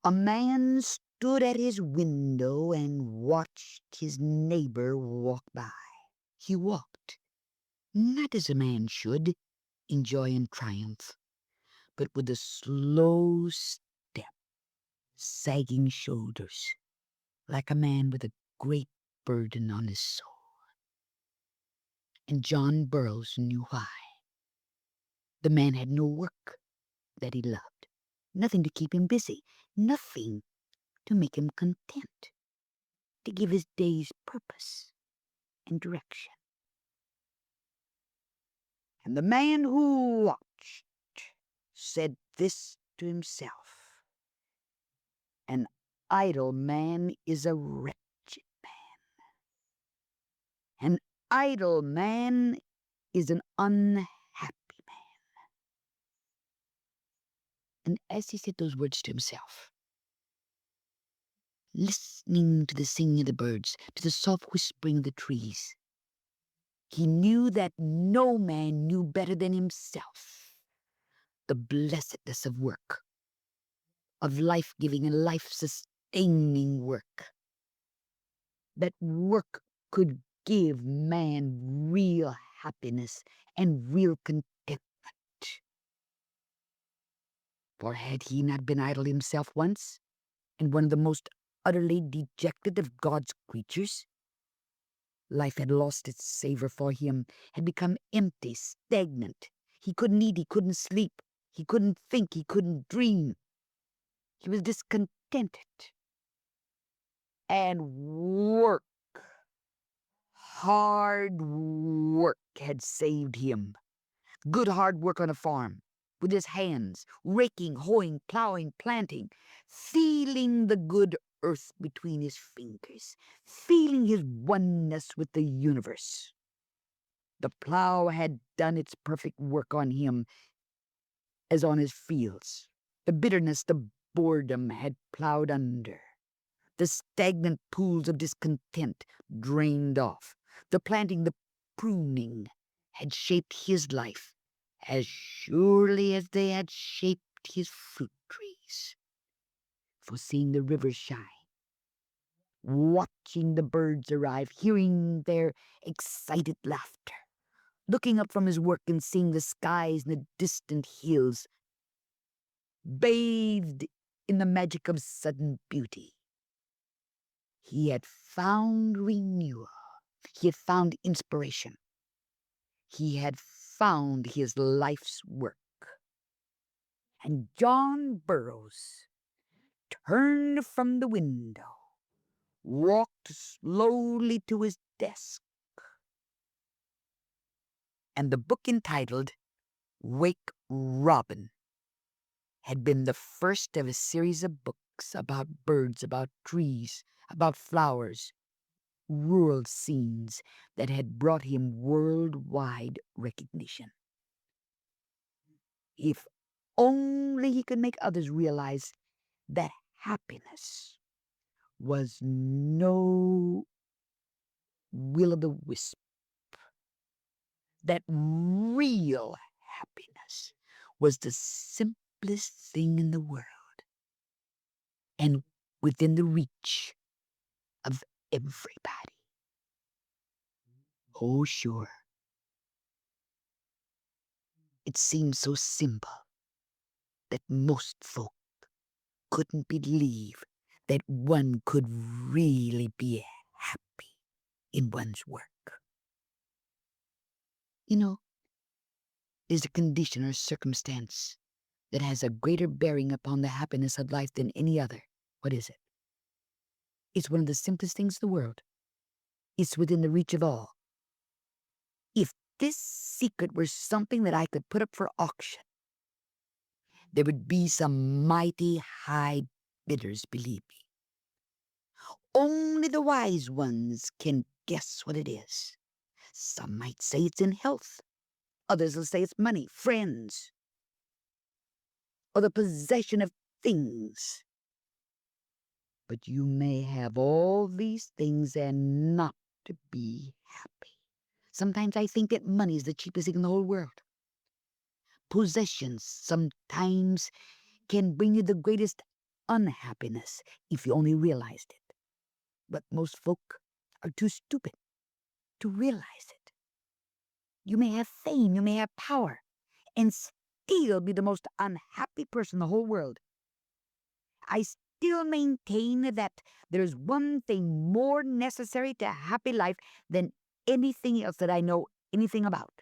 A man stood at his window and watched his neighbor walk by. He walked, not as a man should, in joy and triumph, but with a slow step, sagging shoulders, like a man with a great burden on his soul. And John Burroughs knew why. The man had no work that he loved, nothing to keep him busy, nothing to make him content, to give his days purpose and direction. And the man who watched said this to himself: an idle man is a wretched man. An idle man is an unhappy man. And as he said those words to himself, listening to the singing of the birds, to the soft whispering of the trees, he knew that no man knew better than himself the blessedness of work, of life-giving and life-sustaining work. That work could give man real happiness and real contentment. For had he not been idle himself once, and one of the most utterly dejected of God's creatures? Life had lost its savor for him, had become empty, stagnant. He couldn't eat, he couldn't sleep, he couldn't think, he couldn't dream. He was discontented. And work, hard work, had saved him. Good hard work on a farm, with his hands, raking, hoeing, plowing, planting, feeling the good earth between his fingers, feeling his oneness with the universe. The plow had done its perfect work on him as on his fields. The bitterness, the boredom had plowed under. The stagnant pools of discontent drained off. The planting, the pruning had shaped his life as surely as they had shaped his fruit trees. For seeing the rivers shine, watching the birds arrive, hearing their excited laughter, looking up from his work and seeing the skies and the distant hills bathed in the magic of sudden beauty. He had found renewal. He had found inspiration. He had found his life's work. And John Burroughs turned from the window, walked slowly to his desk, and the book entitled Wake Robin had been the first of a series of books about birds, about trees, about flowers, rural scenes that had brought him worldwide recognition. If only he could make others realize that happiness was no will-o'-the-wisp, that real happiness was the simplest thing in the world and within the reach of everybody. Oh, sure. It seemed so simple that most folk couldn't believe that one could really be happy in one's work. You know, there's a condition or circumstance that has a greater bearing upon the happiness of life than any other. What is it? It's one of the simplest things in the world. It's within the reach of all. If this secret were something that I could put up for auction, there would be some mighty high bidders, believe me. Only the wise ones can guess what it is. Some might say it's in health. Others will say it's money, friends, or the possession of things. But you may have all these things and not to be happy. Sometimes I think that money is the cheapest thing in the whole world. Possessions sometimes can bring you the greatest unhappiness if you only realized it. But most folk are too stupid to realize it. You may have fame, you may have power, and still be the most unhappy person in the whole world. I still maintain that there's one thing more necessary to a happy life than anything else that I know anything about.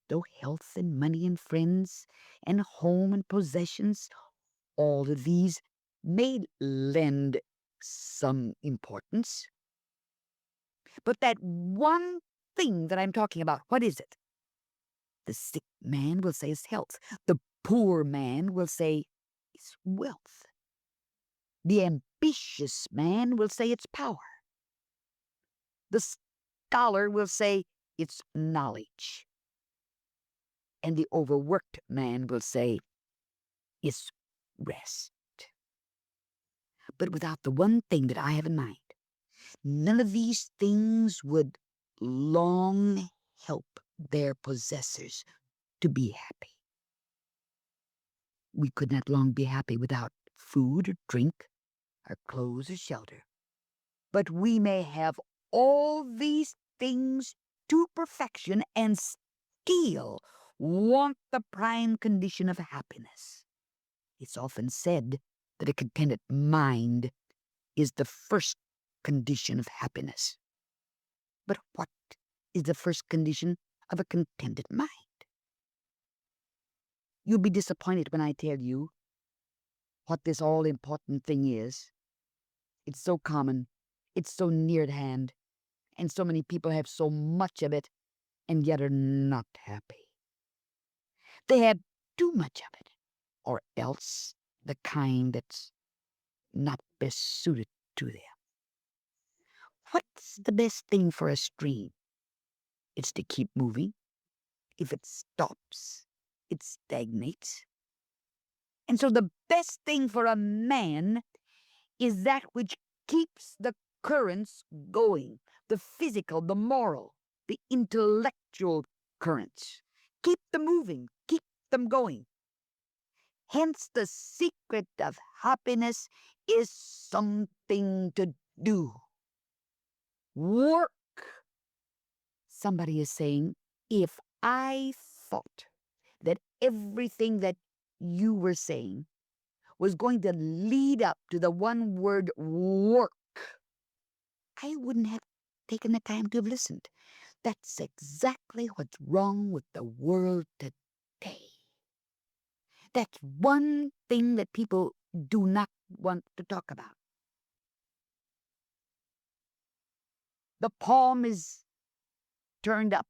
Though health and money and friends and home and possessions, all of these may lend some importance. But that one thing that I'm talking about, what is it? The sick man will say it's health. The poor man will say it's wealth. The ambitious man will say it's power. The scholar will say it's knowledge. And the overworked man will say it's rest. But without the one thing that I have in mind, none of these things would long help their possessors to be happy. We could not long be happy without food or drink, or clothes or shelter. But we may have all these things to perfection and still want the prime condition of happiness. It's often said that a contented mind is the first condition of happiness. But what is the first condition of a contented mind? You'll be disappointed when I tell you what this all-important thing is. It's so common, it's so near at hand, and so many people have so much of it and yet are not happy. They have too much of it, or else the kind that's not best suited to them. What's the best thing for a stream? It's to keep moving. If it stops, it stagnates. And so the best thing for a man is that which keeps the currents going, the physical, the moral, the intellectual currents. Keep them moving, keep them going. Hence, the secret of happiness is something to do. Work. Somebody is saying, if I thought that everything that you were saying was going to lead up to the one word work, I wouldn't have taken the time to have listened. That's exactly what's wrong with the world today. That's one thing that people do not want to talk about. The palm is turned up.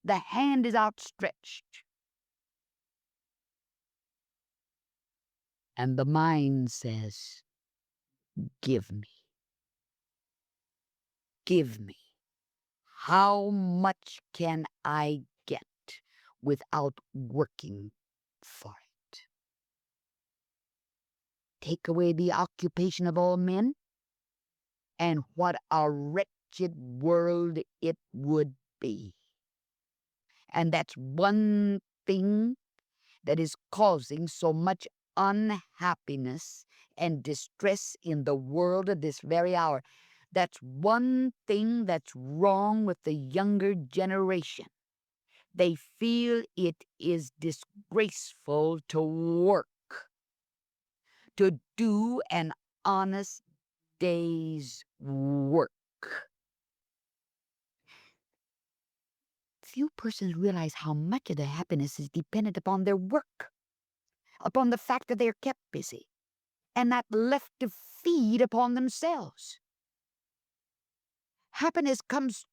The hand is outstretched. And the mind says, give me. Give me. How much can I get without working for it? Take away the occupation of all men, and what a wretched world it would be. And that's one thing that is causing so much unhappiness and distress in the world at this very hour. That's one thing that's wrong with the younger generation. They feel it is disgraceful to work, to do an honest day's work. Few persons realize how much of their happiness is dependent upon their work, upon the fact that they are kept busy, and not left to feed upon themselves. Happiness comes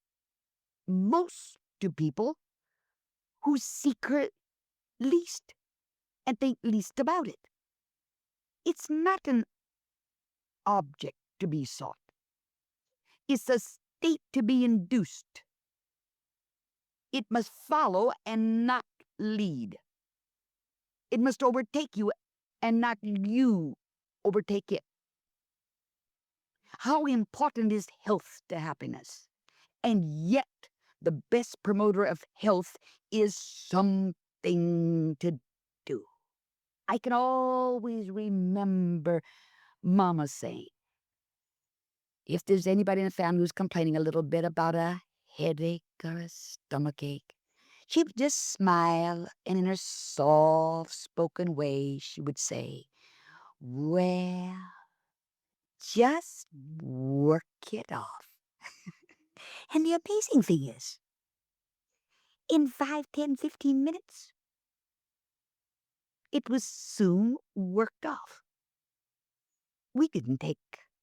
most to people who seek her least and think least about it. It's not an object to be sought. It's a state to be induced. It must follow and not lead. It must overtake you and not you overtake it. How important is health to happiness? And yet, the best promoter of health is something to do. I can always remember Mama saying, if there's anybody in the family who's complaining a little bit about a headache or a stomachache, she would just smile, and in her soft spoken way, she would say, well, just work it off. And the amazing thing is, in 5, 10, 15 minutes, it was soon worked off. We didn't take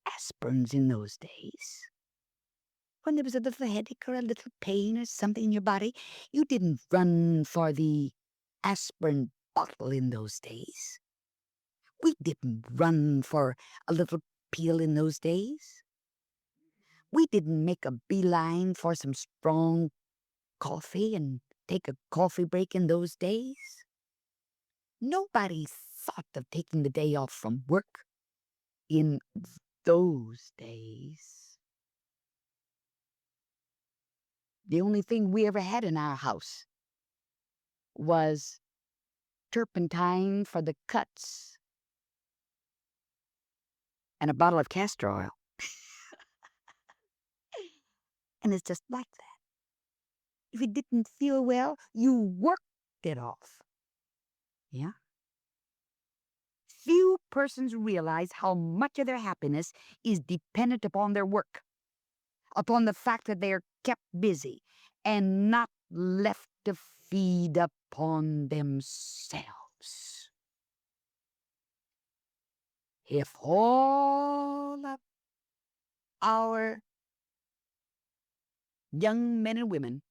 aspirins in those days. When there was a little headache or a little pain or something in your body, you didn't run for the aspirin bottle in those days. We didn't run for a little pill in those days. We didn't make a beeline for some strong coffee and take a coffee break in those days. Nobody thought of taking the day off from work in those days. The only thing we ever had in our house was turpentine for the cuts and a bottle of castor oil. And it's just like that. If you didn't feel well, you worked it off. Yeah? Few persons realize how much of their happiness is dependent upon their work, upon the fact that they are kept busy and not left to feed upon themselves. If all of our young men and women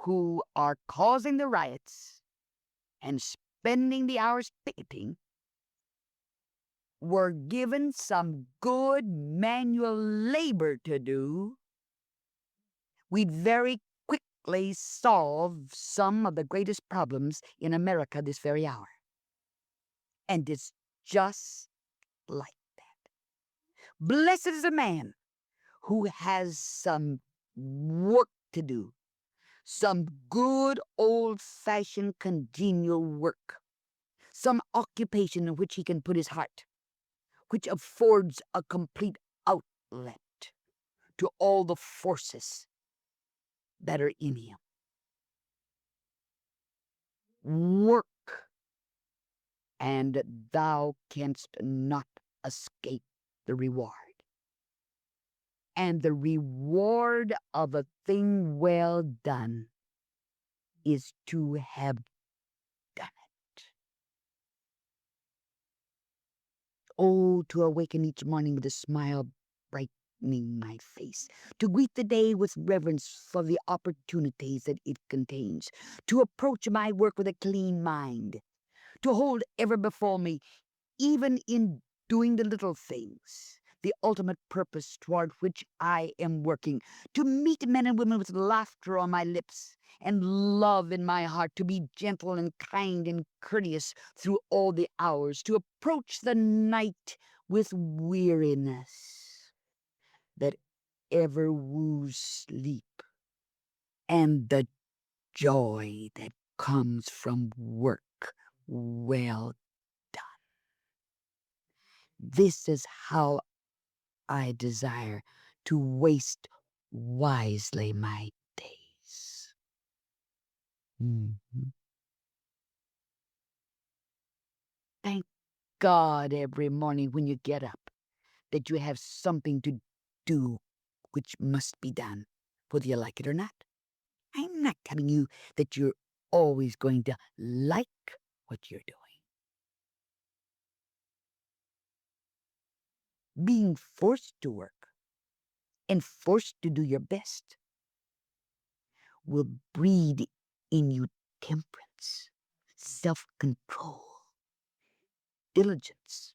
who are causing the riots and spending the hours picketing were given some good manual labor to do, we'd very quickly solve some of the greatest problems in America this very hour. And it's just like that. Blessed is a man who has some work to do, some good old-fashioned congenial work, some occupation in which he can put his heart, which affords a complete outlet to all the forces that are in him. Work, and thou canst not escape the reward. And the reward of a thing well done is to have done it. Oh, to awaken each morning with a smile brightening my face, to greet the day with reverence for the opportunities that it contains, to approach my work with a clean mind, to hold ever before me, even in doing the little things, the ultimate purpose toward which I am working, to meet men and women with laughter on my lips and love in my heart, to be gentle and kind and courteous through all the hours, to approach the night with weariness that ever woos sleep, and the joy that comes from work well done. This is how I desire to waste wisely my days. Mhm. Thank God every morning when you get up that you have something to do which must be done, whether you like it or not. I'm not telling you that you're always going to like what you're doing. Being forced to work and forced to do your best will breed in you temperance, self-control, diligence,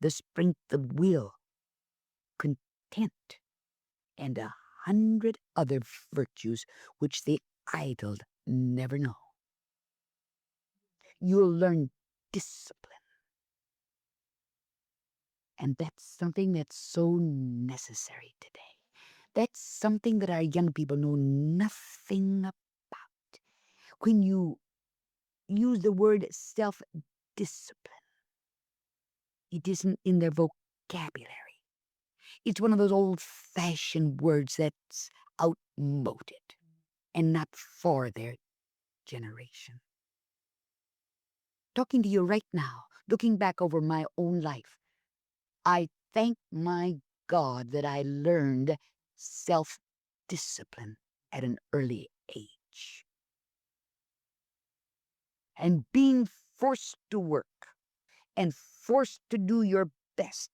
the strength of will, content, and 100 other virtues which the idle never know. You'll learn discipline, and that's something that's so necessary today. That's something that our young people know nothing about. When you use the word discipline. It isn't in their vocabulary. It's one of those old-fashioned words that's outmoded and not for their generation. Talking to you right now, looking back over my own life, I thank my God that I learned self-discipline at an early age. And being forced to work and forced to do your best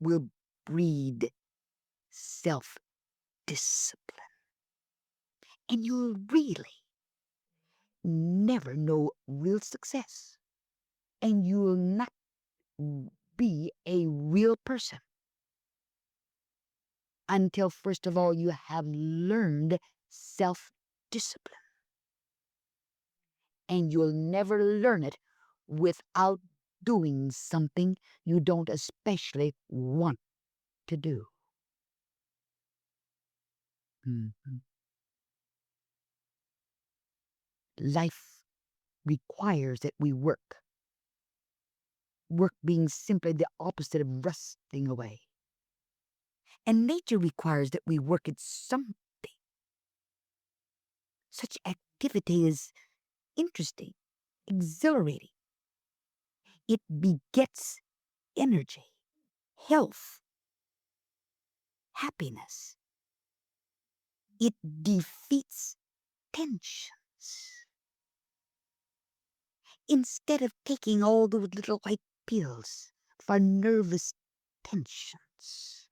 will breed self-discipline. And you'll really never know real success. And you'll not be a real person until, first of all, you have learned self-discipline. And you'll never learn it without doing something you don't especially want to do. Mhm. Life requires that we work. Work being simply the opposite of rusting away. And nature requires that we work at something. Such activity is interesting, exhilarating. It begets energy, health, happiness. It defeats tensions. Instead of taking all those little white pills for nervous tensions,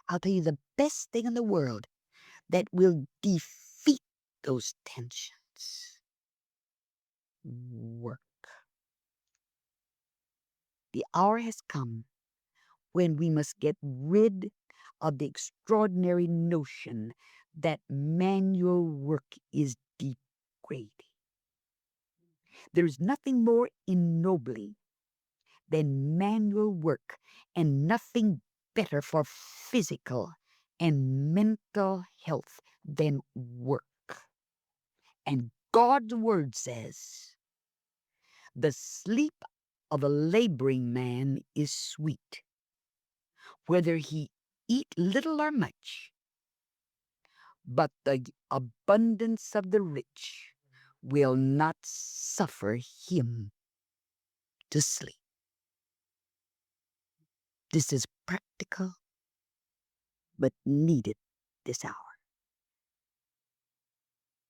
I'll tell you the best thing in the world that will defeat those tensions. Work. The hour has come when we must get rid of the extraordinary notion that manual work is degrading. There is nothing more ennobling than manual work, and nothing better for physical and mental health than work. And God's word says, the sleep of a laboring man is sweet, whether he eat little or much, but the abundance of the rich will not suffer him to sleep. This is practical, but needed this hour.